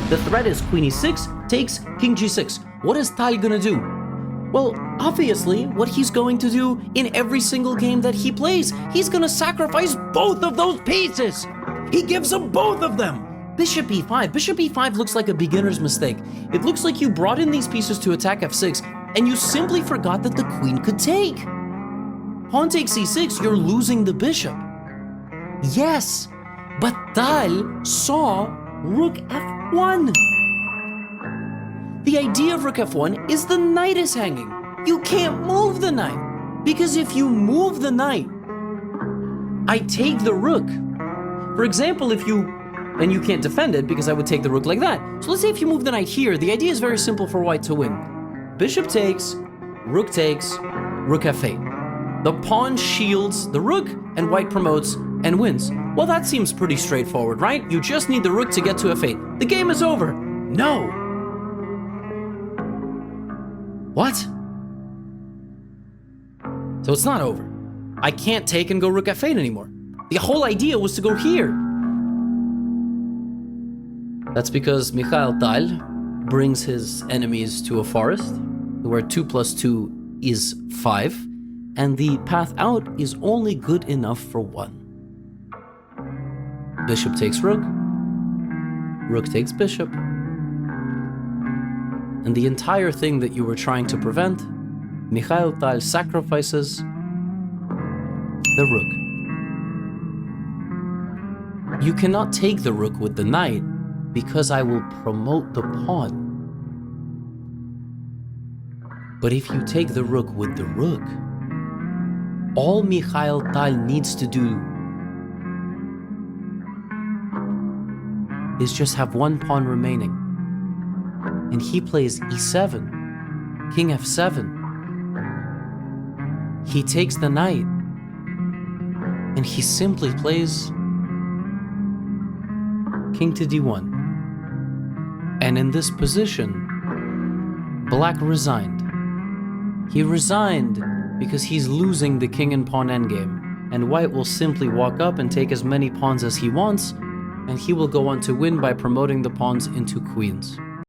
The threat is queen e6 takes king g6. What is Tal gonna do? Well, obviously, what he's going to do in every single game that he plays, he's gonna sacrifice both of those pieces. He gives them both of them. Bishop e5. Bishop e5 looks like a beginner's mistake. It looks like you brought in these pieces to attack f6, and you simply forgot that the queen could take. Pawn takes e6, you're losing the bishop. Yes, but Tal saw rook f1. The idea of rook f1 is the knight is hanging. You can't move the knight, because if you move the knight, I take the rook. For example, and you can't defend it because I would take the rook like that. So let's say if you move the knight here, the idea is very simple for white to win. Bishop takes, rook f8. The pawn shields the rook, and white promotes and wins. Well, that seems pretty straightforward, right? You just need the rook to get to f8. The game is over. No. What? So it's not over. I can't take and go rook f8 anymore. The whole idea was to go here. That's because Mikhail Tal brings his enemies to a forest where 2 + 2 is 5, and the path out is only good enough for one. Bishop takes rook, rook takes bishop, and the entire thing that you were trying to prevent, Mikhail Tal sacrifices the rook. You cannot take the rook with the knight because I will promote the pawn. But if you take the rook with the rook, all Mikhail Tal needs to do is just have one pawn remaining. And he plays e7, king f7. He takes the knight, and he simply plays king to d1. And in this position, black resigned. He resigned because he's losing the king and pawn endgame, and white will simply walk up and take as many pawns as he wants, and he will go on to win by promoting the pawns into queens.